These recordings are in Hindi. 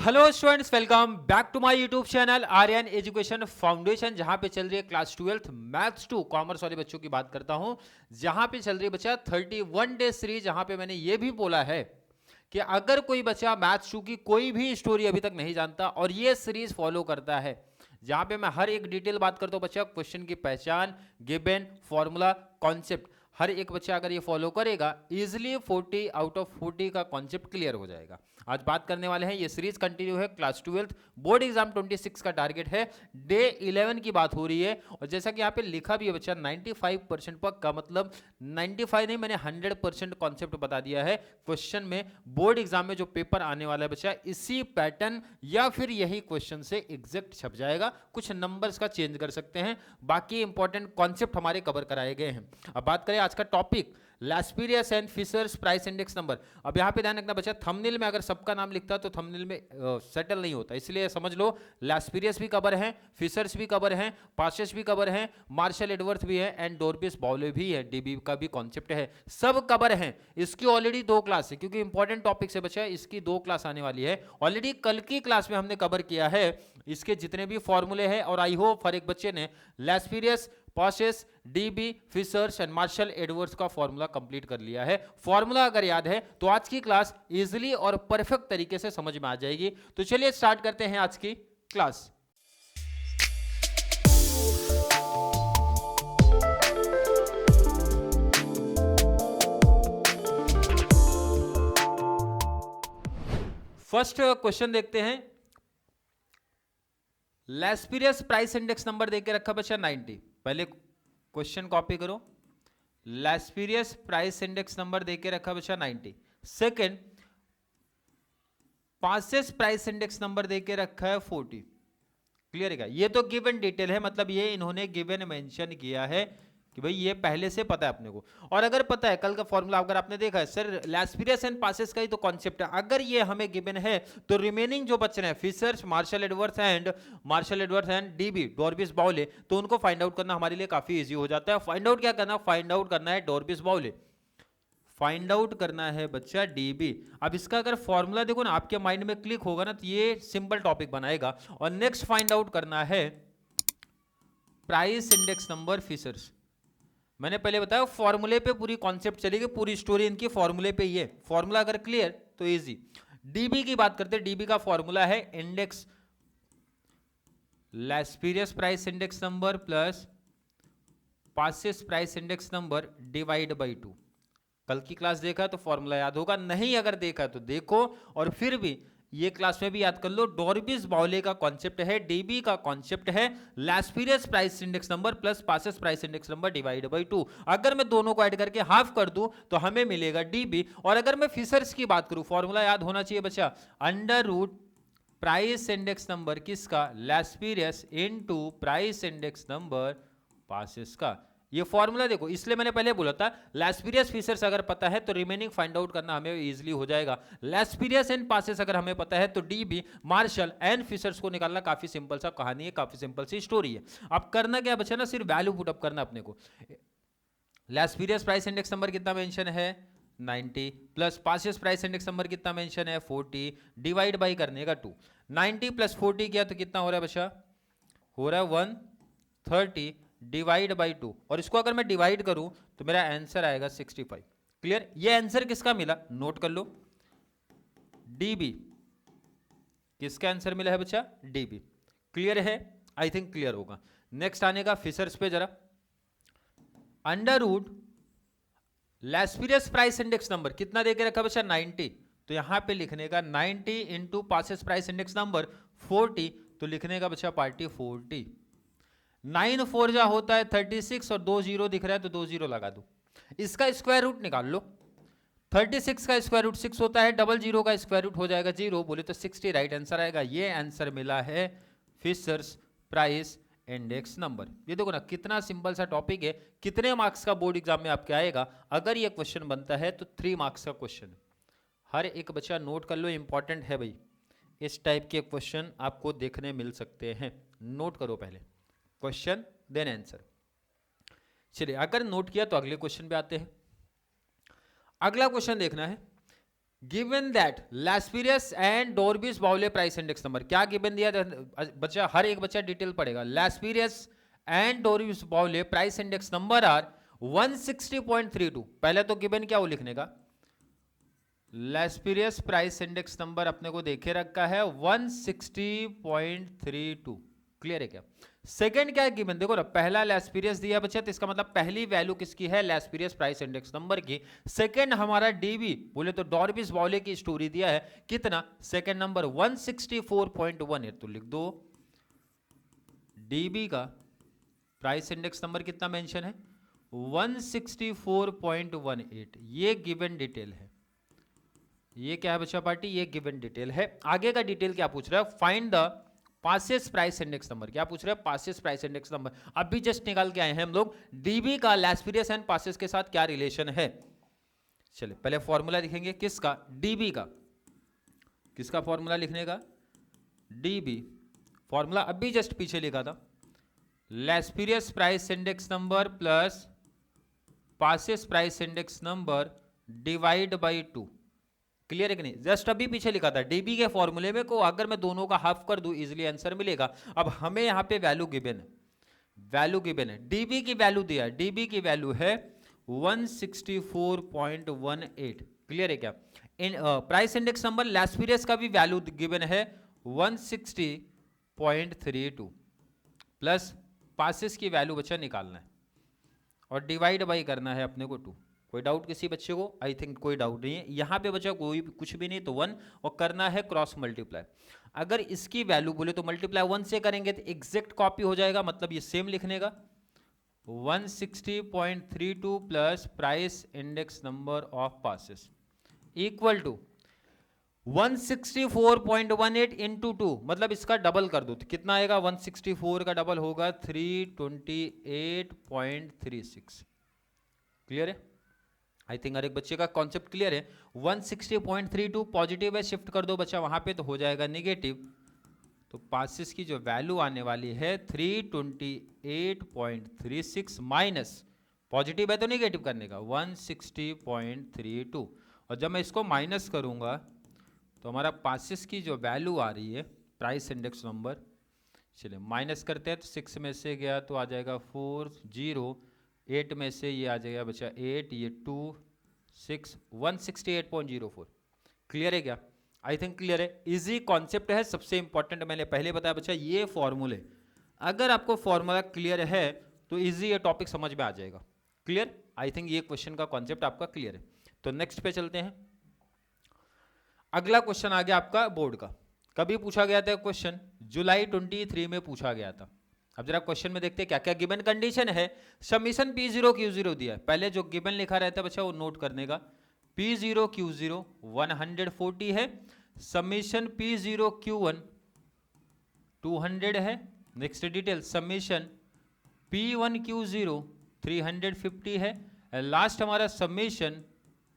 Hello students, welcome back to my YouTube channel Aryan Education Foundation, जहां पे चल रही है क्लास 12th मैथ्स 2 कॉमर्स वाले बच्चों की बात करता हूं। जहां पे चल रही है बच्चा 31 डे सीरीज, जहां पे मैंने ये भी बोला है कि अगर कोई बच्चा मैथ्स 2 की कोई भी स्टोरी अभी तक नहीं जानता और ये सीरीज फॉलो करता है, जहां पे मैं हर एक डिटेल बात करता हूं बच्चा, क्वेश्चन की पहचान, गिवन, फॉर्मूला, कॉन्सेप्ट, हर एक बच्चा अगर ये फॉलो करेगा इजिली 40 आउट ऑफ 40 का कॉन्सेप्ट क्लियर हो जाएगा। आज बात करने वाले हैं, ये सीरीज कंटिन्यू है, क्लास 12th बोर्ड एग्जाम 26 का टारगेट है, डे 11 की बात हो रही है। और जैसा कि यहाँ पे लिखा भी है बच्चा 95% पक्का, मतलब 95 नहीं, मैंने 100% कॉन्सेप्ट बता दिया है। क्वेश्चन में बोर्ड एग्जाम में जो पेपर आने वाला है बच्चा, इसी पैटर्न या फिर यही क्वेश्चन से एग्जैक्ट छप जाएगा, कुछ नंबर्स का चेंज कर सकते हैं, बाकी इंपॉर्टेंट कॉन्सेप्ट हमारे कवर कराए गए हैं। अब बात करें आज का topic, Laspeyres and Fisher's price index number. अब यहाँ पे ध्यान रखना बच्चा, थंबनेल में अगर सबका नाम लिखता तो थंबनेल में सेटल नहीं होता, इसलिए समझ लो लैस्पेरियस भी कवर है, फिशर्स भी कवर है, पासेस भी कवर है, मार्शल एडवर्थ भी है एंड डॉर्बिस बाउले भी है, डीबी का भी कॉन्सेप्ट है, सब कवर है। इसकी ऑलरेडी 2 क्लास है, क्योंकि इंपॉर्टेंट टॉपिक से बच्चा इसकी 2 क्लास आने वाली है। ऑलरेडी कल की क्लास में हमने कवर किया है इसके जितने भी फॉर्मूले हैं, और आई होप हर एक बच्चे ने Laspeyres, Paasche's, DB, Fisher's and Marshall Edwards का फॉर्मूला कंप्लीट कर लिया है। फॉर्मूला अगर याद है तो आज की क्लास इजीली और परफेक्ट तरीके से समझ में आ जाएगी। तो चलिए स्टार्ट करते हैं आज की क्लास। फर्स्ट क्वेश्चन देखते हैं। लैस्पेरियस प्राइस इंडेक्स नंबर देके रखा बच्चा 90। पहले क्वेश्चन कॉपी करो, लैस्पेरियस प्राइस इंडेक्स नंबर देके रखा बच्चा 90। Second, passes price index number देके रखा है 40। क्लियर है क्या? ये तो गिवन डिटेल है, मतलब ये इन्होंने गिवन मेंशन किया है कि भाई ये पहले से पता है अपने को। और अगर पता है कल का फॉर्मूला अगर आपने देखा है, सर लैस्पेरियस एंड पासेस का ही तो कॉन्सेप्ट है, अगर ये हमें गिवन है तो रिमेनिंग जो बच रहे हैं Fisher's, Marshall Edgeworth and DB, Dorbish Bowley, तो उनको फाइंड आउट करना हमारे लिए काफी इजी हो जाता है। फाइंड आउट क्या करना? फाइंड आउट करना है डॉर्बिस बाउले, फाइंड आउट करना है बच्चा डीबी। अब इसका अगर फॉर्मूला देखो ना, आपके माइंड में क्लिक होगा ना, तो ये सिंपल टॉपिक बनाएगा। और नेक्स्ट फाइंड आउट करना है प्राइस इंडेक्स नंबर फिशर्स। मैंने पहले बताया फॉर्मूले पे पूरी कॉन्सेप्ट चलेगी, पूरी स्टोरी इनकी फॉर्मूले पे ही है। फॉर्मूला अगर क्लियर तो इजी। डीबी की बात करते हैं, डीबी का फॉर्मूला है index Laspeyres price index number plus Paasche's price index number divide by 2। कल की क्लास देखा तो फॉर्मूला याद होगा, नहीं अगर देखा तो देखो, और फिर भी ये क्लास में भी याद कर लो। डॉर्बिस बाउले का कॉन्सेप्ट है, डीबी का कॉन्सेप्ट है Laspeyres price index number plus Paasche's price index number divide by 2। अगर मैं दोनों को ऐड करके हाफ कर दूं तो हमें मिलेगा डीबी। और अगर मैं फिशर्स की बात करूं, फॉर्मूला याद होना चाहिए बच्चा, under root price index number किसका? Laspeyres into price index number Paasche's का। ये फॉर्मूला देखो, इसलिए मैंने पहले बोला था लैस्पेरियस फिशर्स अगर पता है तो रिमेनिंग फाइंड आउट करना हमें इजीली हो जाएगा। लैस्पेरियस एंड पासेस अगर हमें पता है तो डीबी, मार्शल एंड फिशर्स को निकालना काफी सिंपल सा कहानी है, काफी सिंपल सी स्टोरी है। अब करना क्या बचा ना, सिर्फ वैल्यू पुटअप करना अपने को। लैस्पेरियस प्राइस इंडेक्स नंबर कितना मेंशन है? 90 plus Paasche's price index number कितना मेंशन है? 40, डिवाइड बाई करने का 2। 90 प्लस 40 किया तो कितना हो रहा है बच्चा? हो रहा है 130 डिवाइड बाई 2। और इसको अगर मैं डिवाइड करूं तो मेरा आंसर आएगा 65। क्लियर? ये आंसर किसका मिला? नोट कर लो, डीबी। किसका आंसर मिला है बच्चा? डीबी। क्लियर है? आई थिंक क्लियर होगा। नेक्स्ट आने का फिशर्स पे जरा। Under root Laspeyres price index number कितना देके रखा बच्चा? 90। तो यहां पे लिखने का 90 into passes price index number 40, तो लिखने का बच्चा पार्टी 40। 9 4 जा होता है 36, और 2 0 दिख रहा है तो 2 0 लगा दो। इसका स्क्वायर रूट निकाल लो। 36 का स्क्वायर रूट 6 होता है, डबल 0 का स्क्वायर रूट हो जाएगा 0, बोले तो 60 राइट आंसर आएगा। ये आंसर मिला है फिशर्स प्राइस इंडेक्स नंबर। ये देखो ना कितना सिंपल सा टॉपिक है, कितने मार्क्स का बोर्ड एग्जाम में आपके आएगा। अगर ये क्वेश्चन बनता है तो 3 मार्क्स का क्वेश्चन। हर एक बच्चा नोट कर लो, इंपॉर्टेंट है भाई। इस टाइप के क्वेश्चन आपको देखने मिल सकते हैं, नोट करो पहले क्वेश्चन देन आंसर। चलिए अगर नोट किया तो अगले क्वेश्चन पे आते हैं। अगला क्वेश्चन देखना है, गिवन दैट लैस्पीरियस एंड डोरबिस बाउले प्राइस इंडेक्स नंबर, क्या गिवन दिया बच्चा, हर एक बच्चा डिटेल पढ़ेगा। लैस्पीरियस एंड डोरबिस बाउले प्राइस इंडेक्स नंबर आर 160.32। पहले तो गिवन क्या वो लिखने का, लैस्पीरियस प्राइस इंडेक्स नंबर अपने को देखे रखा है 160.32। क्लियर है क्या? सेकंड क्या है गिवन, देखो ना, पहला लैस्पीरियस दिया बच्चा, तो इसका मतलब पहली वैल्यू किसकी है, लैस्पीरियस प्राइस इंडेक्स नंबर की। सेकंड हमारा डीबी बोले तो डॉर्बिस बाउले की स्टोरी दिया है, कितना, सेकंड नंबर 164.18, तो लिख दो डीबी का प्राइस इंडेक्स नंबर कितना मेंशन है, 164.18। ये गिवन डिटेल है, ये क्या है बच्चा पार्टी, ये गिवन डिटेल है। आगे का डिटेल क्या पूछ रहा है, find the passes price index number, क्या पूछ रहे हैं, पासेस प्राइस इंडेक्स नंबर। अभी जस्ट निकाल के आए हैं हम लोग, डीबी का लैस्पीरियस एंड पासेस के साथ क्या रिलेशन है। चलिए पहले फॉर्मूला लिखेंगे, किसका, डीबी का, किसका फॉर्मूला लिखने का, डीबी। फॉर्मूला अभी जस्ट पीछे लिखा था, Laspeyres price index number plus Paasche's price index number divide by 2। Clear है कि नहीं, जस्ट अभी पीछे लिखा था डीबी के फॉर्मूले में को, अगर मैं दोनों का हाफ कर दूं इजीली आंसर मिलेगा। अब हमें यहां पे वैल्यू गिवन है, वैल्यू गिवन है, डीबी की वैल्यू दिया है, डीबी की वैल्यू है 164.18। क्लियर है क्या? इन प्राइस इंडेक्स नंबर लैस्पीरियस का भी वैल्यू गिवन है 160.32 प्लस पासेस की वैल्यू बच्चा निकालना है और डिवाइड बाई करना है अपने को 2। कोई डाउट किसी बच्चे को? आई थिंक कोई डाउट नहीं है। यहाँ पे बच्चा कोई कुछ भी नहीं तो 1, और करना है क्रॉस मल्टीप्लाई। अगर इसकी वैल्यू बोले तो मल्टीप्लाई 1 से करेंगे तो एग्जैक्ट कॉपी हो जाएगा, मतलब ये सेम लिखने का 160.32 plus price index number of Paasche's equal to 164.18 into 2, मतलब इसका डबल कर दो तो कितना आएगा, 164 का डबल होगा 328.36। क्लियर है? आई थिंक हर एक बच्चे का कॉन्सेप्ट क्लियर है। 160.32 पॉजिटिव है, शिफ्ट कर दो बच्चा वहां पे तो हो जाएगा नेगेटिव, तो पासेस की जो वैल्यू आने वाली है 328.36 माइनस, पॉजिटिव है तो नेगेटिव करने का 160.32, और जब मैं इसको माइनस करूंगा तो हमारा पासेस की जो वैल्यू आ रही है प्राइस इंडेक्स नंबर, चलिए माइनस करते हैं तो 6 में से गया तो आ जाएगा 4, 0, 8 में से ये आ जाएगा बच्चा 8, ये 2, 6, 168.04। क्लियर है क्या? आई थिंक क्लियर है, इजी कॉन्सेप्ट है। सबसे इंपॉर्टेंट मैंने पहले बताया बच्चा, ये फॉर्मूले, अगर आपको फॉर्मूला क्लियर है तो इजी ये टॉपिक समझ में आ जाएगा। क्लियर? आई थिंक ये क्वेश्चन का कॉन्सेप्ट आपका क्लियर है। तो नेक्स्ट पे चलते हैं। अगला क्वेश्चन आ गया आपका बोर्ड का, कभी पूछा गया था क्वेश्चन, जुलाई 23 में पूछा गया था। अब जरा क्वेश्चन में देखते हैं क्या क्या गिवन कंडीशन है। समीशन P0 Q0 दिया है, पहले जो गिवन लिखा रहता है बच्चा वो नोट करने का। P0 Q0 140 है, समीशन P0 Q1 200 है। Next detail, summation P1 Q0 350 है। लास्ट हमारा समीशन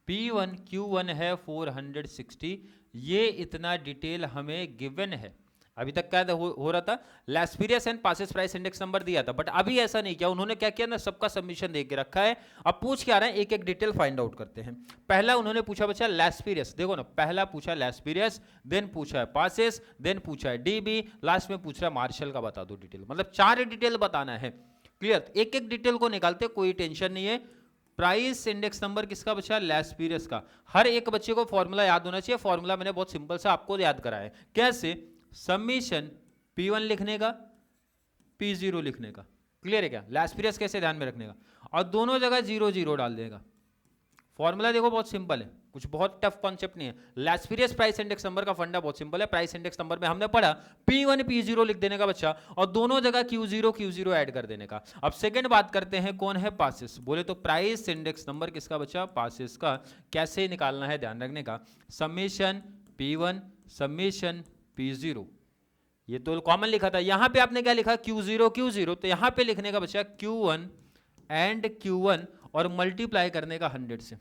P1 Q1 है 460। ये इतना डिटेल हमें गिवन है। अभी तक क्या हो रहा था, Laspeyres and Paasche's price index number दिया था, बट अभी ऐसा नहीं किया उन्होंने, क्या किया ना, सबका सबमिशन दे के रखा है। अब पूछ के आ रहे हैं, एक एक डिटेल फाइंड आउट करते हैं। पहला उन्होंने पूछा बच्चा लैस्पीरियस, देखो ना, पहला पूछा लैस्पीरियस, देन पूछा है पासेस, देन पूछा है डीबी, लास्ट में पूछ रहा है मार्शल का बता दो डिटेल, मतलब 4 डिटेल बताना है। क्लियर? एक एक डिटेल को निकालते, कोई टेंशन नहीं है। प्राइस इंडेक्स नंबर किसका बच्चा, लैस्पीरियस का। हर एक बच्चे को फॉर्मूला याद होना चाहिए। फॉर्मूला मैंने बहुत सिंपल सा आपको याद कराया है, कैसे, समीशन P1 लिखने का, P0 लिखने का। क्लियर है क्या? लैस्पीरियस कैसे ध्यान में रखने का, और दोनों जगह 0 0 डाल देगा। फॉर्मूला देखो बहुत सिंपल है, कुछ बहुत टफ कॉन्सेप्ट नहीं है। लैस्पीरियस प्राइस इंडेक्स नंबर का फंडा बहुत सिंपल है। प्राइस इंडेक्स नंबर में हमने पढ़ा P1 P0 लिख देने का बच्चा, और दोनों जगह Q0 ऐड कर देने का। अब सेकंड बात करते हैं, कौन है पासेस, बोले तो प्राइस इंडेक्स नंबर किसका बच्चा, पासेस का। कैसे निकालना है ध्यान रखने का, समीशन P1 समीशन P0, ये तो कॉमन लिखा था। यहां पे आपने क्या लिखा, Q0 तो यहां पे लिखने का बच्चा Q1 एंड Q1 और मल्टीप्लाई करने का 100 से।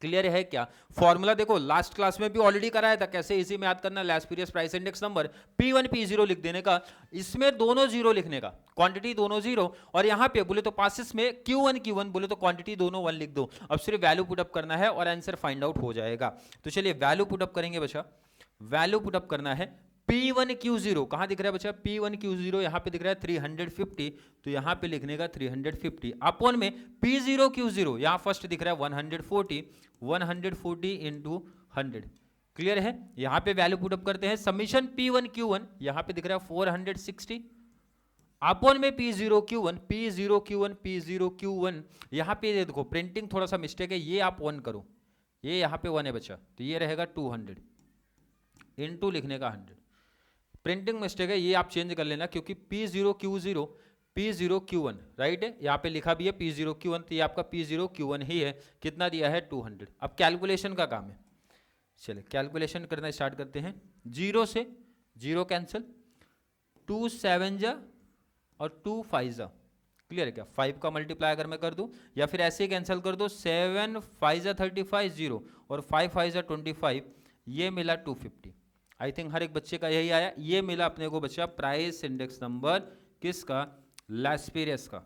क्लियर है क्या? फॉर्मूला देखो लास्ट क्लास में भी ऑलरेडी कराया था, कैसे इजी में याद करना, last price index number P1 P0 लिख देने का, इसमें दोनों जीरो लिखने का, क्वांटिटी दोनों जीरो, और यहां पे बोले तो पासिस में Q1 बोले तो क्वांटिटी दोनों 1 लिख दो। अब सिर्फ वैल्यू पुटअप करना है और आंसर फाइंड आउट हो जाएगा। तो चलिए वैल्यू पुटअप करेंगे बच्चा, वैल्यू पुटअप करना है। P1Q0 कहां दिख रहा है बच्चा? P1Q0 यहां पे दिख रहा है 350, तो यहां पे लिखने का 350 अपॉन में P0Q0 यहां फर्स्ट दिख रहा है 140 इंटू 100। क्लियर है? यहां पे वैल्यू पुटअप करते हैं, समीशन P1Q1 यहां पे दिख रहा है 460 अपॉन में P0Q1 यहां पे देखो प्रिंटिंग थोड़ा सा मिस्टेक है, ये आप 1 करो, ये यहां पे 1 है बच्चा, तो ये रहेगा 200 इंटू लिखने का 100। प्रिंटिंग मिस्टेक है, ये आप चेंज कर लेना, क्योंकि P0Q1 राइट है, यहाँ पे लिखा भी है P0Q1, तो ये आपका P0Q1 ही है। कितना दिया है? 200। अब कैलकुलेशन का काम है, चलिए कैलकुलेशन करना स्टार्ट करते हैं। 0 से 0 कैंसिल, 2 7 जा और 2 5 जा। क्लियर है क्या? 5 का मल्टीप्लाई अगर मैं कर दूं, या फिर ऐसे ही कैंसिल कर दो, 7 5 जा 35 0 और 5 5 जा 25, ये मिला 250। आई थिंक हर एक बच्चे का यही आया। ये मिला अपने को बच्चा प्राइस इंडेक्स नंबर किसका? लास्पेरियस का।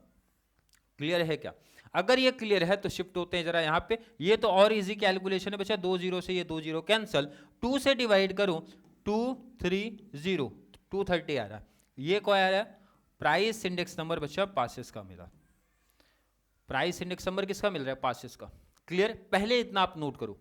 क्लियर है क्या? अगर ये क्लियर है तो शिफ्ट होते हैं जरा यहाँ पे। ये तो और इजी कैलकुलेशन है बच्चा, 2 0 से ये 2 0 कैंसल, 2 से डिवाइड करूं 230 230 आ रहा है। ये क्या आ रहा है? प्राइस इंडेक्स नंबर बच्चा पासेस का मिला। प्राइस इंडेक्स नंबर किसका मिल रहा है? पासेस का। क्लियर? पहले इतना आप नोट करो,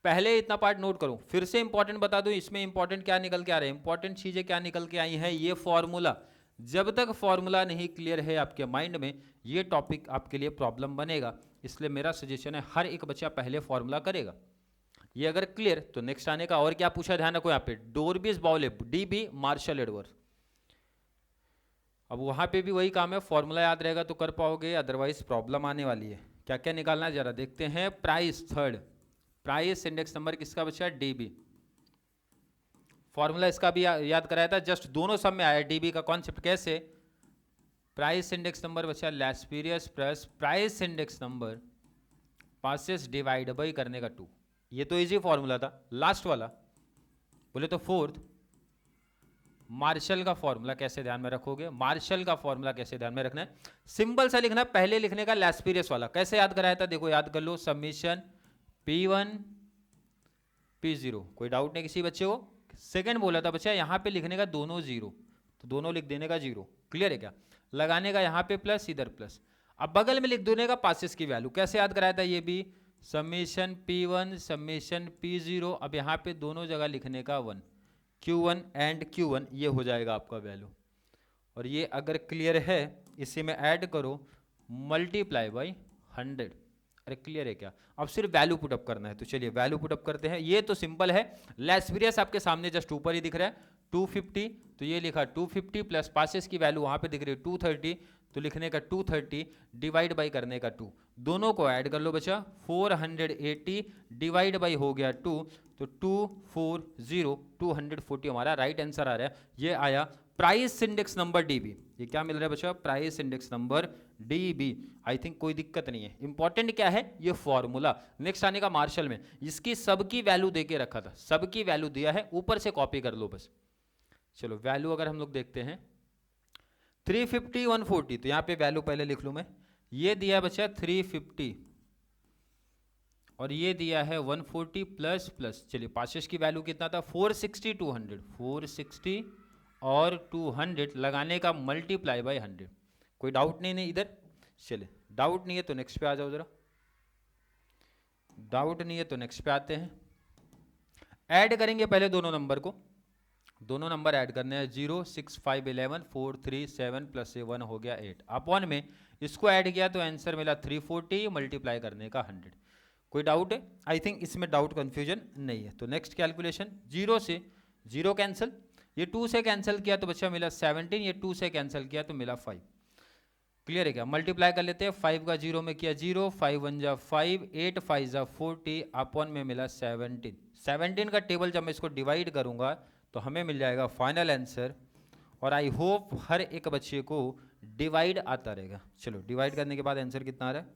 पहले इतना पार्ट नोट करो। फिर से इंपॉर्टेंट बता दूं, इसमें इंपॉर्टेंट क्या निकल के आ रहे हैं, इंपॉर्टेंट चीजें क्या निकल के आई हैं। ये फॉर्मूला, जब तक फॉर्मूला नहीं क्लियर है आपके माइंड में, ये टॉपिक आपके लिए प्रॉब्लम बनेगा। इसलिए मेरा सजेशन है हर एक बच्चा पहले फॉर्मूला करेगा। ये अगर क्लियर तो नेक्स्ट आने का। और क्या पूछा ध्यान रखो यहाँ पे, डोरबीस बाउलेप DB मार्शल एडवर्ड। अब वहां पे भी वही काम है, फॉर्मूला याद रहेगा तो कर पाओगे, अदरवाइज प्रॉब्लम आने वाली है। क्या क्या निकालना है जरा देखते हैं। Price third, price index number किसका बच्चा? DB। फॉर्मूला इसका भी याद कराया था, जस्ट दोनों सब में आया DB का कॉन्सेप्ट। कैसे? प्राइस इंडेक्स नंबर बच्चा Laspeyres plus price index number Paasche's divide by करने का 2। ये तो इजी फॉर्मूला था। लास्ट वाला बोले तो फोर्थ, मार्शल का फॉर्मूला कैसे ध्यान में रखोगे? मार्शल का फॉर्मूला कैसे ध्यान में रखना है? सिंपल सा लिखना है, पहले लिखने का लास्पेरियस वाला। कैसे याद कराया था? देखो याद कर लो, समीशन P1 P0। कोई डाउट नहीं किसी बच्चे को? सेकंड बोला था बच्चा यहां पे लिखने का दोनों 0, तो दोनों लिख देने का 0। क्लियर है क्या? लगाने का यहां पे प्लस, इधर प्लस। अब बगल में लिख देने का पासेस की वैल्यू। कैसे याद कराया था? ये भी समीशन P1 समीशन P0। अब यहां पे दोनों जगह लिखने का 1, Q1 एंड Q1, ये हो जाएगा आपका वैल्यू। और ये अगर क्लियर है, इसी में ऐड करो मल्टीप्लाई बाई 100। अरे क्लियर है क्या? अब सिर्फ वैल्यू पुटअप करना है। तो चलिए वैल्यू पुटअप करते हैं। ये तो सिंपल है, लास्पेरियस आपके सामने जस्ट ऊपर ही दिख रहा है 250, तो ये लिखा 250 प्लस पासेस की वैल्यू वहां पे दिख रही है 230, तो लिखने का 230 डिवाइड बाई करने का 2। दोनों को ऐड कर लो बच्चा, 480 डिवाइड बाई हो गया 2, तो 240 240 हमारा राइट आंसर आ रहा है। ये आया प्राइस इंडेक्स नंबर DB। ये क्या मिल रहा है बच्चा? Price index number DB। I think कोई दिक्कत नहीं है। इंपॉर्टेंट क्या है? ये फॉर्मूला। नेक्स्ट आने का मार्शल में, इसकी सबकी वैल्यू दे के रखा था, सबकी वैल्यू दिया है, ऊपर से कॉपी कर लो बस। चलो वैल्यू अगर हम लोग देखते हैं 350 140, तो यहां पे वैल्यू पहले लिख लूं मैं। ये दिया बच्चा 350 और ये दिया है 140 प्लस प्लस। चलिए पासेस की वैल्यू कितना था? 460 200, 460 और 200 लगाने का मल्टीप्लाई बाय 100। कोई डाउट नहीं इधर? चलिए डाउट नहीं है तो नेक्स्ट पे आ जाओ जरा। डाउट नहीं है तो नेक्स्ट पे आते हैं। ऐड करेंगे पहले दोनों नंबर को, दोनों नंबर ऐड करने हैं। 0 6 5 11 4 3 7 प्लस 1 हो गया 8 अपॉन में इसको ऐड किया तो आंसर मिला 340 मल्टीप्लाई करने का 100। कोई डाउट है? आई थिंक इसमें डाउट कंफ्यूजन नहीं है। तो नेक्स्ट कैलकुलेशन, 0 से 0 कैंसिल, ये 2 से कैंसिल किया तो बच्चा मिला 17, ये 2 से कैंसिल किया तो मिला 5। क्लियर है क्या? मल्टीप्लाई कर लेते हैं, 5 का 0 में किया 0, 5 1 जा 5, 8 5 जा 40 अपॉन में मिला 17। 17 का टेबल जब मैं इसको डिवाइड करूंगा तो हमें मिल जाएगा फाइनल आंसर। और आई होप हर एक बच्चे को डिवाइड आता रहेगा। चलो डिवाइड करने के बाद आंसर कितना आ रहा है?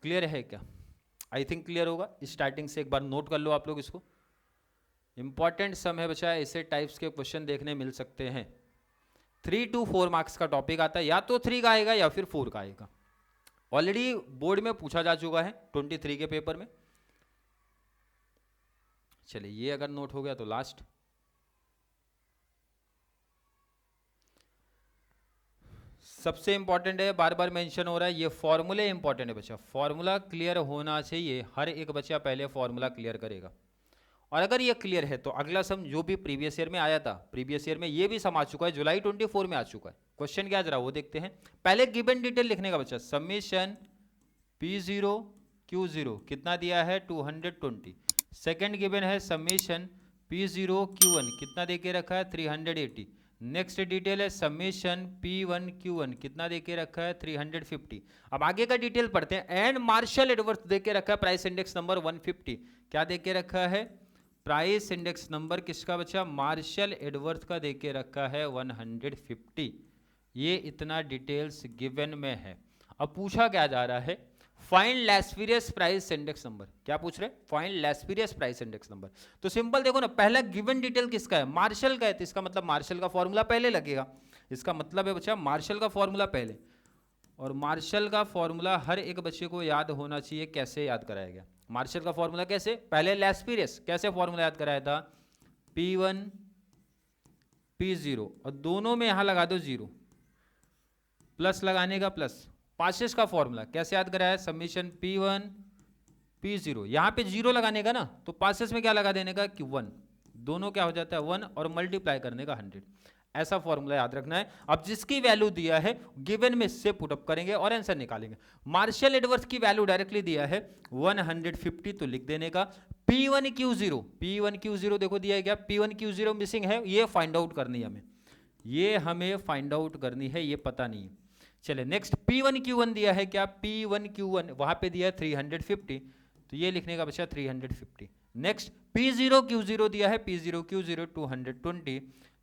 क्लियर है क्या? आई थिंक क्लियर होगा। स्टार्टिंग से एक बार नोट कर लो आप लोग इसको। इंपॉर्टेंट सम है बच्चा, ऐसे टाइप्स के क्वेश्चन देखने मिल सकते हैं। 3 to 4 मार्क्स का टॉपिक आता है, या तो 3 का आएगा या फिर 4 का आएगा। ऑलरेडी बोर्ड में पूछा जा चुका है 23 के पेपर में। चलिए ये अगर नोट हो गया तो लास्ट। सबसे इंपॉर्टेंट है, बार बार मेंशन हो रहा है, ये फॉर्मूले इंपॉर्टेंट है बच्चा। फॉर्मूला क्लियर होना चाहिए, हर एक बच्चा पहले फॉर्मूला क्लियर करेगा। और अगर ये क्लियर है तो अगला सम जो भी प्रीवियस ईयर में आया था, प्रीवियस ईयर में ये भी सम आ चुका है, जुलाई 24 में आ चुका है। क्वेश्चन क्या जरा वो देखते हैं। पहले गिवन डिटेल लिखने का बच्चा, समेशन P0 Q0 कितना दिया है 220। सेकेंड गिवन है समेशन P0 Q1 कितना दे के रखा है 380। नेक्स्ट डिटेल है समेशन P1 Q1 कितना दे के रखा है 350। अब आगे का डिटेल पढ़ते हैं। एंड मार्शल एडवर्थ दे के रखा है प्राइस इंडेक्स नंबर 150। क्या दे के रखा है? प्राइस इंडेक्स नंबर किसका बच्चा? मार्शल एडवर्थ का दे के रखा है 150। ये इतना डिटेल्स गिवन में है। अब पूछा क्या जा रहा है? Find Laspeyres price index number. क्या पूछ रहे? Find Laspeyres price index number. तो सिंपल देखो ना, पहला गिवन डिटेल किसका है? मार्शल का है, तो इसका मतलब मार्शल का फॉर्मूला पहले लगेगा। इसका मतलब है बच्चा मार्शल का फॉर्मूला पहले। और मार्शल का फॉर्मूला हर एक बच्चे को याद होना चाहिए। कैसे याद कराया गया मार्शल का फॉर्मूला? कैसे? पहले लैस्पीरियस कैसे फॉर्मूला याद कराया था? P1 P0 और दोनों में यहां लगा दो 0, प्लस लगाने का प्लस। पासेस का फॉर्मूला कैसे याद कराया? समीशन P1 P0, यहां पे 0 लगाने का ना, तो पासेस में क्या लगा देने का कि 1, दोनों क्या हो जाता है 1 और मल्टीप्लाई करने का 100। ऐसा फॉर्मूला याद रखना है। अब जिसकी वैल्यू दिया है गिवन में से पुटअप करेंगे और आंसर निकालेंगे। मार्शल एडवर्थ की वैल्यू डायरेक्टली दिया है 150, तो लिख देने का P1 Q0 देखो दिया है क्या? P1 Q0 मिसिंग है, ये फाइंड आउट करनी है हमें, ये हमें फाइंड आउट करनी है, ये पता नहीं है। चले नेक्स्ट, P1 Q1 दिया है क्या? P1 Q1 वहां पे दिया है 350, तो ये लिखने का बच्चा 350। नेक्स्ट P0 Q0 दिया है, P0 Q0 220,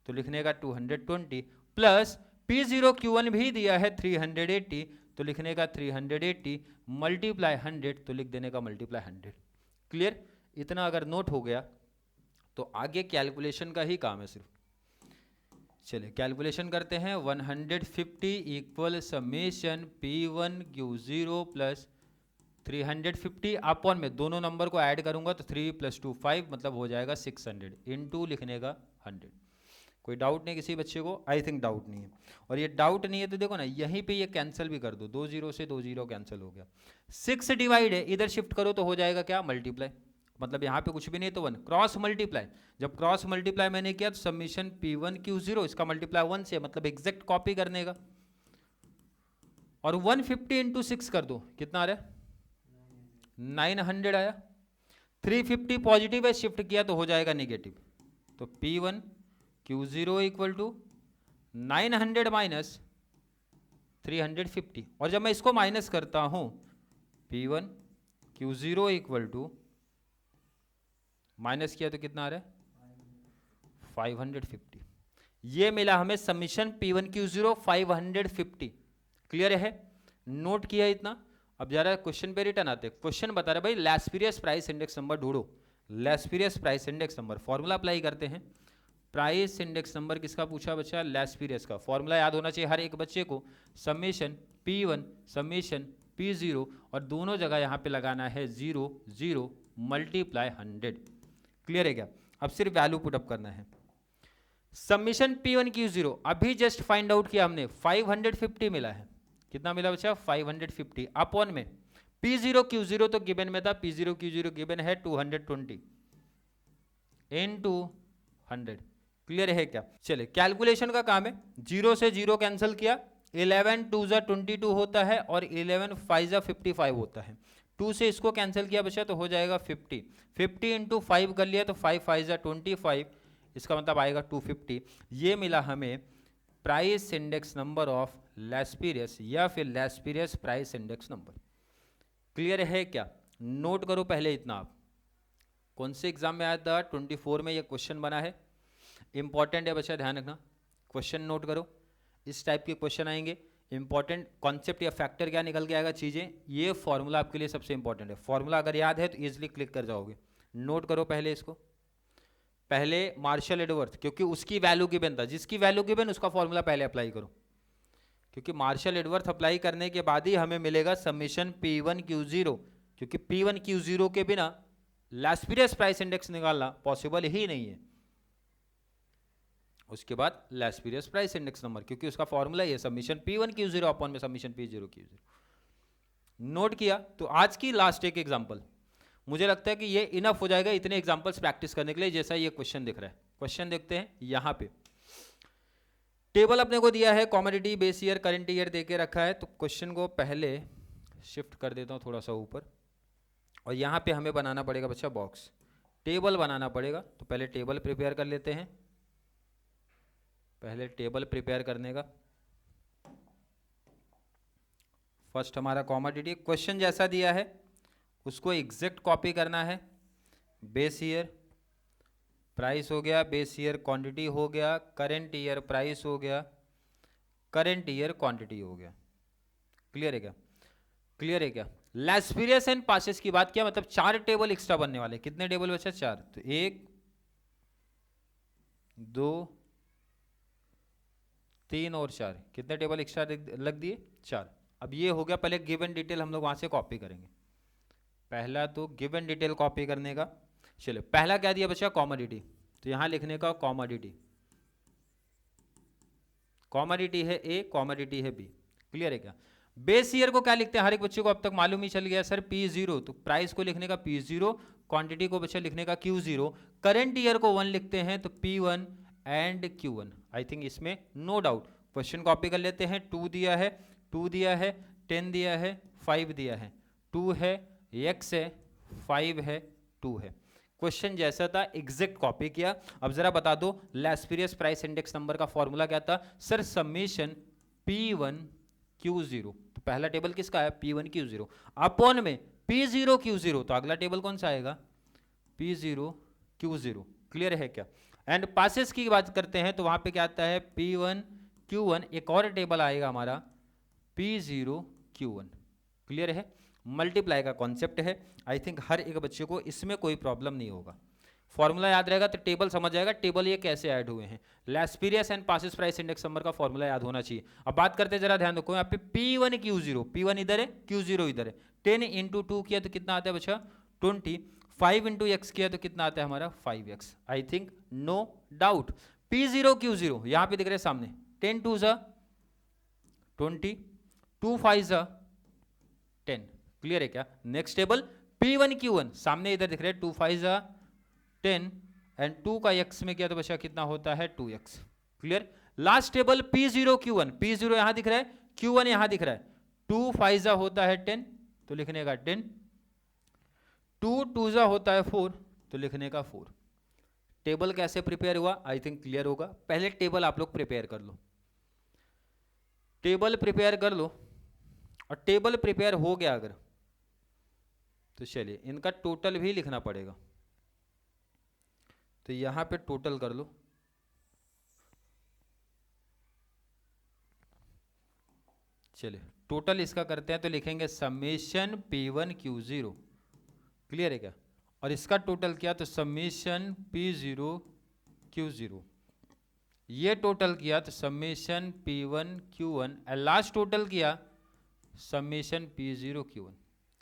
तो लिखने का 220 प्लस P0 Q1 भी दिया है 380, तो लिखने का 380 मल्टीप्लाई 100, तो लिख देने का मल्टीप्लाई 100। क्लियर? इतना अगर नोट हो गया तो आगे कैलकुलेशन का ही काम है सिर्फ। चलिए कैलकुलेशन करते हैं। 150 equal summation P1 Q0 plus 350 upon में दोनों नंबर को ऐड करूंगा तो 3 + 2 5, मतलब हो जाएगा 600 इनटू लिखने का 100। कोई डाउट नहीं किसी बच्चे को? आई थिंक डाउट नहीं है। और ये डाउट नहीं है तो देखो ना, यहीं पे ये कैंसिल भी कर दो, 2 0 से 2 0 कैंसिल हो गया। 6 डिवाइड है, इधर शिफ्ट करो तो हो जाएगा क्या? मल्टीप्लाई, मतलब यहाँ पे कुछ भी नहीं तो 1, क्रॉस मल्टीप्लाई। जब क्रॉस मल्टीप्लाई मैंने किया तो समीशन P1 Q0 इसका मल्टीप्लाई 1 से, मतलब एग्जैक्ट कॉपी करने का। और 150 इंटू 6 कर दो, कितना आ रहा है? 900 आया। 350 पॉजिटिव है, शिफ्ट किया तो हो जाएगा नेगेटिव, तो P1 Q0 equal to 900 minus 350। और जब मैं इसको माइनस करता हूं, P1 Q0 equal to minus किया तो कितना आ रहा है? 550। ये मिला हमें समीशन P1 Q0 550। क्लियर है? नोट किया इतना। अब जरा क्वेश्चन पे रिटर्न आते हैं। क्वेश्चन बता रहे भाई लैस्पीरियस प्राइस इंडेक्स नंबर ढूंढो। Laspeyres price index number formula apply करते हैं। प्राइस इंडेक्स नंबर किसका पूछा बच्चा? लैस्पीरियस का। फॉर्मूला याद होना चाहिए हर एक बच्चे को, समेशन P1 समेशन P0 और दोनों जगह यहाँ पे लगाना है 0 0 मल्टीप्लाई 100। क्लियर है क्या? अब सिर्फ वैल्यू पुटअप करना है। समेशन P1 Q0 अभी जस्ट फाइंड आउट किया हमने, 550 मिला है। कितना मिला बच्चा? 550 अपॉन में P0 Q0 तो गिवन में था, P0 Q0 गिवन है 220 इनटू 100। क्लियर है क्या? चले कैलकुलेशन का काम है। 0 से 0 कैंसिल किया, 11 2 जा 22 होता है और 11 5 जा 55 होता है। 2 से इसको कैंसिल किया बच्चा तो हो जाएगा 50। 50 इंटू 5 कर लिया तो 5 5 जा 25, इसका मतलब आएगा 250। ये मिला हमें प्राइस इंडेक्स नंबर ऑफ लैस्पीरियस या फिर लैस्पीरियस प्राइस इंडेक्स नंबर। क्लियर है क्या? नोट करो पहले इतना। आप कौन से एग्जाम में आया था? 24 में ये क्वेश्चन बना है, इंपॉर्टेंट है बच्चा, ध्यान रखना। क्वेश्चन नोट करो, इस टाइप के क्वेश्चन आएंगे। इंपॉर्टेंट कॉन्सेप्ट या फैक्टर क्या निकल के आएगा चीजें, ये फॉर्मूला आपके लिए सबसे इंपॉर्टेंट है। फॉर्मूला अगर याद है तो इजिली क्लिक कर जाओगे। नोट करो पहले इसको, पहले मार्शल एडवर्थ, क्योंकि उसकी वैल्यू गिवन था, जिसकी वैल्यू गिवन उसका फॉर्मूला पहले अप्लाई करो, क्योंकि मार्शल एडवर्थ अप्लाई करने के बाद ही हमें मिलेगा समेशन P1Q0, क्योंकि P1Q0 के बिना लैस्पिरियस प्राइस इंडेक्स निकालना पॉसिबल ही नहीं है। उसके बाद लैस्पिरियस प्राइस इंडेक्स नंबर, क्योंकि उसका फॉर्मूला ये समेशन P1Q0 अपॉन में समेशन P0Q0। नोट किया? तो आज की लास्ट एक एग्जांपल, मुझे लगता है कि ये इनफ हो जाएगा इतने एग्जांपल्स प्रैक्टिस करने के लिए, जैसा ये क्वेश्चन दिख रहा है। क्वेश्चन देखते हैं। यहां पे टेबल अपने को दिया है, commodity, base year, current year देके रखा है। तो क्वेश्चन को पहले शिफ्ट कर देता हूं थोड़ा सा ऊपर, और यहां पे हमें बनाना पड़ेगा बच्चा बॉक्स, टेबल बनाना पड़ेगा। तो पहले टेबल प्रिपेयर कर लेते हैं। पहले टेबल प्रिपेयर करने का फर्स्ट हमारा कॉमोडिटी, क्वेश्चन जैसा दिया है उसको एग्जैक्ट कॉपी करना है। बेस ईयर प्राइस हो गया, बेस ईयर क्वांटिटी हो गया, करंट ईयर प्राइस हो गया, करंट ईयर क्वांटिटी हो गया। क्लियर है क्या? क्लियर है क्या? लैस्पिरियस एंड पासेस की बात किया, मतलब 4 टेबल एक्स्ट्रा बनने वाले। कितने टेबल बचा? 4। तो 1 2 3 और 4, कितने टेबल एक्स्ट्रा लग दिए? 4। अब ये हो गया, पहले गिवन डिटेल हम लोग वहां से कॉपी करेंगे। पहला तो गिवन डिटेल कॉपी करने का, चलो पहला क्या दिया बच्चा? कॉमोडिटी। तो यहां लिखने का कॉमोडिटी, कॉमोडिटी है ए, कॉमोडिटी है बी। क्लियर है क्या? बेस ईयर को क्या लिखते हैं? हर एक बच्चे को अब तक मालूम ही चल गया सर, P0। तो प्राइस को लिखने का P0, क्वांटिटी को बच्चा लिखने का Q0, करंट ईयर को 1 लिखते हैं तो P1 and Q1। I think इसमें नो डाउट। क्वेश्चन कॉपी कर लेते हैं। 2 दिया है, 2 दिया है, 10 दिया है, 5 दिया है, 2 है, x है, 5 है, 2 है। क्वेश्चन जैसा था एग्जैक्ट कॉपी किया। अब जरा बता दो लैस्पिरियस प्राइस इंडेक्स नंबर का फॉर्मूला क्या था? Sir summation P1Q0। तो पहला टेबल किसका है? P1Q0 अपॉन में P0Q0। तो अगला टेबल कौन सा आएगा? P0Q0। क्लियर है क्या? एंड पासेस की बात करते हैं तो वहां पे क्या आता है? P1Q1। एक और टेबल आएगा हमारा P0Q1। क्लियर है? मल्टीप्लाई का कॉन्सेप्ट है। आई थिंक हर एक बच्चे को इसमें कोई प्रॉब्लम नहीं होगा। फॉर्मूला याद रहेगा तो टेबल समझ जाएगा, टेबल ये कैसे ऐड हुए हैं। Laspeyres and Paasche's price index number का फॉर्मूला याद होना चाहिए। अब बात करते हैं, जरा ध्यान रखो, यहाँ पे P1Q0, P1 इधर है, Q0 इधर है। 10 × 2 किया तो कितना आता है बच्चा? 20। 5 × x किया तो कितना आता है हमारा? 5x। आई थिंक नो डाउट। P0Q0 यहाँ पे दिख रहे सामने, 10 2 ज़ा 20, 2 5 ज़ा 10। क्लियर है क्या? नेक्स्ट टेबल P1Q1 सामने इधर दिख रहे हैं, 2 5 ज़ा 10 एंड 2 का x में किया तो बच्चा कितना होता है? 2x। Clear? Last table P0Q1, P0 यहां दिख रहा है, Q1 यहां दिख रहा है। 2 5 ज़ा होता है 10 तो लिखने का 10, 2 2 ज़ा होता है 4 तो लिखने का 4। टेबल कैसे प्रिपेयर हुआ? आई थिंक क्लियर होगा। पहले टेबल आप लोग प्रिपेयर कर लो, टेबल प्रिपेयर कर लो। और टेबल प्रिपेयर हो गया अगर तो चलिए इनका टोटल भी लिखना पड़ेगा। तो यहां पे टोटल कर लो। चलिए टोटल इसका करते हैं तो लिखेंगे समेशन P1Q0। क्लियर है क्या? और इसका टोटल किया तो समेशन P0Q0। ये टोटल किया तो समेशन P1Q1। लास्ट टोटल किया समेशन P0Q1।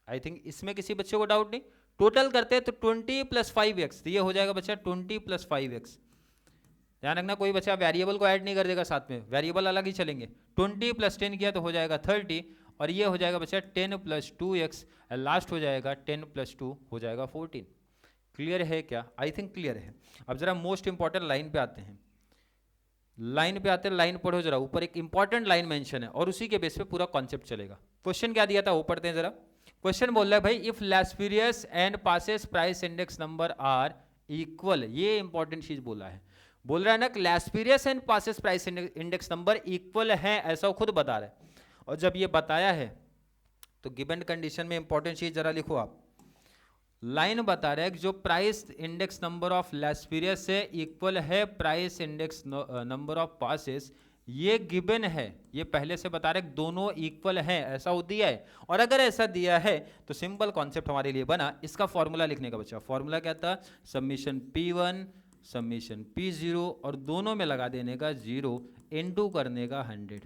आई थिंक इसमें किसी बच्चे को डाउट नहीं। टोटल करते हैं तो 20 + 5x, तो ये हो जाएगा बच्चा 20 + 5x। ध्यान रखना कोई बच्चा वेरिएबल को ऐड नहीं कर देगा साथ में, वेरिएबल अलग ही चलेंगे। 20 + 10 किया तो हो जाएगा 30, और ये हो जाएगा बच्चा 10 + 2x, लास्ट हो जाएगा 10 + 2 हो जाएगा 14। क्लियर है क्या? आई थिंक क्लियर है। अब जरा मोस्ट इंपॉर्टेंट लाइन पे आते हैं। लाइन पे आते हैं, लाइन पढ़ो जरा। ऊपर एक इंपॉर्टेंट लाइन मेंशन है और उसी के बेस पे पूरा कॉन्सेप्ट चलेगा। क्वेश्चन क्या दिया था वो पढ़ते हैं जरा। क्वेश्चन बोल रहा है भाई if Laspeyres and Paasche's price index number are equal, ये इंपॉर्टेंट चीज बोला है। बोल रहा है ना कि Laspeyres and Paasche's price index number equal है, ऐसा वो खुद बता रहा है। और जब ये बताया है तो गिवन कंडीशन में इंपॉर्टेंट चीज जरा लिखो आप। लाइन बता रहा है कि जो प्राइस इंडेक्स नंबर ऑफ लैस्पिरियस से इक्वल है price index number of passes, ये गिवन है, ये पहले से बता रहे दोनों इक्वल हैं, ऐसा हो दिया है। और अगर ऐसा दिया है तो सिंपल कॉन्सेप्ट हमारे लिए बना, इसका फॉर्मूला लिखने का बच्चा। फॉर्मूला क्या था, समीशन P1 समीशन P0 और दोनों में लगा देने का 0 इनटू करने का 100।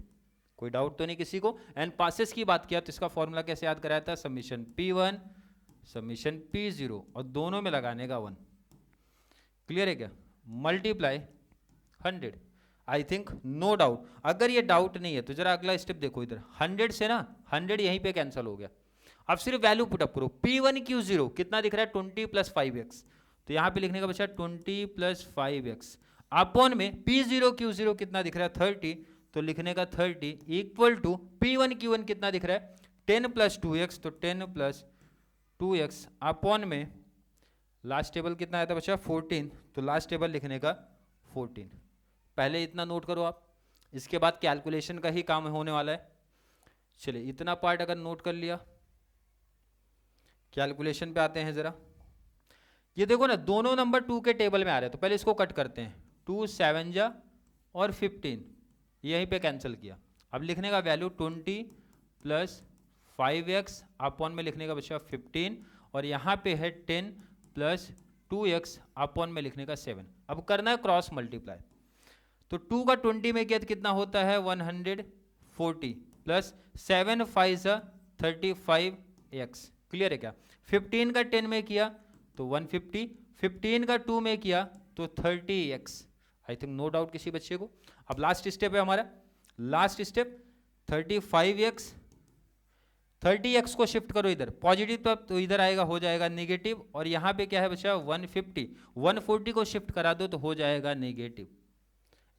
कोई डाउट तो नहीं किसी को। एंड पासेस की बात किया तो इसका फॉर्मूला कैसे याद कराया था, समीशन P1 समीशन P0 और दोनों में लगाने का 1। क्लियर है क्या, multiply 100। I think no doubt. अगर ये डाउट नहीं है तो जरा अगला स्टेप देखो इधर, 100 से ना 100 यहीं पे कैंसिल हो गया। अब सिर्फ वैल्यू पुटअप करो, P1Q0 कितना दिख रहा है 20 + 5x, तो यहां पे लिखने का बच्चा 20 + 5x अपॉन में P0Q0 कितना दिख रहा है 30, तो लिखने का 30 इक्वल टू P1Q1 कितना दिख रहा है 10 + 2x, तो 10 + 2x अपॉन में लास्ट टेबल कितना आया था बच्चा 14, तो लास्ट टेबल लिखने का 14। पहले इतना नोट करो आप, इसके बाद कैलकुलेशन का ही काम होने वाला है। चलिए इतना पार्ट अगर नोट कर लिया, कैलकुलेशन पे आते हैं जरा। ये देखो ना दोनों नंबर 2 के टेबल में आ रहे हैं, तो पहले इसको कट करते हैं। 2 7 जा और 15 यहीं पे कैंसिल किया। अब लिखने का वैल्यू 20 + 5x अपॉन में लिखने का बच्चा 15 और यहाँ पे है 10 + 2x अपॉन में लिखने का 7। अब करना है क्रॉस मल्टीप्लाई, तो 2 का 20 में किया तो कितना होता है 140 प्लस 7 5 जा 35x। क्लियर है क्या, 15 का 10 में किया तो 150, 15 का 2 में किया तो 30x। आई थिंक नो डाउट किसी बच्चे को। अब लास्ट स्टेप है हमारा, लास्ट स्टेप 35x, 30x को शिफ्ट करो इधर, पॉजिटिव तो इधर आएगा हो जाएगा नेगेटिव, और यहाँ पे क्या है बच्चा 150, 140 को शिफ्ट करा दो तो हो जाएगा नेगेटिव।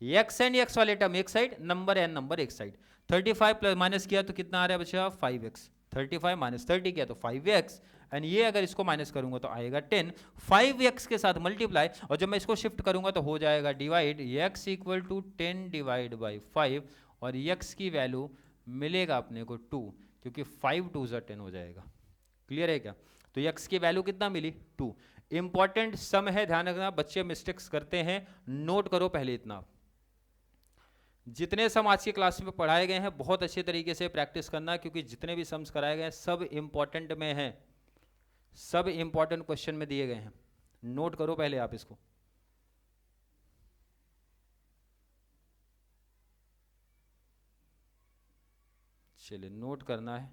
x एंड x वाले टर्म एक साइड, नंबर एंड नंबर एक साइड। 35 प्लस माइनस किया तो कितना आ रहा है बच्चा 5x, 35 माइनस 30 किया तो 5x, एंड ये अगर इसको माइनस करूंगा तो आएगा 10, 5x के साथ मल्टीप्लाई, और जब मैं इसको शिफ्ट करूंगा तो हो जाएगा डिवाइड, x = 10 डिवाइड बाई 5, और x की वैल्यू मिलेगा अपने को 2, क्योंकि 5 2 = 10 हो जाएगा। क्लियर है क्या, तो x की वैल्यू कितना मिली 2। इंपॉर्टेंट सम है, ध्यान रखना, बच्चे मिस्टेक्स करते हैं, नोट करो पहले इतना। जितने सम आज की क्लास में पढ़ाए गए हैं बहुत अच्छे तरीके से प्रैक्टिस करना, क्योंकि जितने भी सम्स कराए गए हैं सब इंपॉर्टेंट में हैं, सब इंपॉर्टेंट क्वेश्चन में दिए गए हैं। नोट करो पहले आप इसको। चलिए नोट करना है।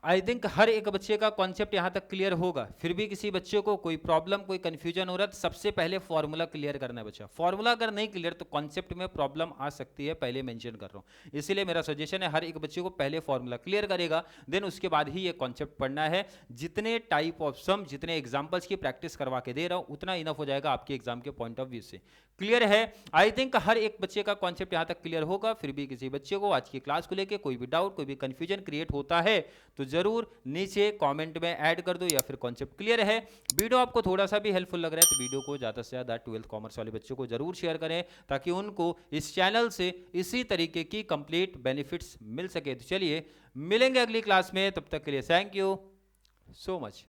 आई थिंक हर एक बच्चे का कॉन्सेप्ट यहाँ तक क्लियर होगा। फिर भी किसी बच्चे को कोई प्रॉब्लम कोई कंफ्यूजन हो रहा है तो सबसे पहले फॉर्मूला क्लियर करना है बच्चा। फॉर्मूला अगर नहीं क्लियर तो कॉन्सेप्ट में प्रॉब्लम आ सकती है, पहले मेंशन कर रहा हूँ। इसीलिए मेरा सजेशन है हर एक बच्चे को पहले फॉर्मूला क्लियर करेगा, देन उसके बाद ही ये कॉन्सेप्ट पढ़ना है। जितने टाइप ऑफ सम, जितने एग्जाम्पल्स की प्रैक्टिस करवा के दे रहा हूँ उतना इनफ हो जाएगा आपके एग्जाम के पॉइंट ऑफ व्यू से। क्लियर है, आई थिंक हर एक बच्चे का कॉन्सेप्ट यहाँ तक क्लियर होगा। फिर भी किसी बच्चे को आज की क्लास को लेकर कोई भी डाउट कोई भी कंफ्यूजन क्रिएट होता है तो जरूर नीचे कमेंट में ऐड कर दो, या फिर कॉन्सेप्ट क्लियर है, वीडियो आपको थोड़ा सा भी हेल्पफुल लग रहा है तो वीडियो को ज़्यादा से ज़्यादा 12th कॉमर्स वाले बच्चों को जरूर शेयर करें, ताकि उनको इस चैनल से इसी तरीके की कंप्लीट बेनिफिट्स मिल सके। तो चलिए मिलेंगे अगली क्लास में, तब तक के लिए थैंक यू सो मच।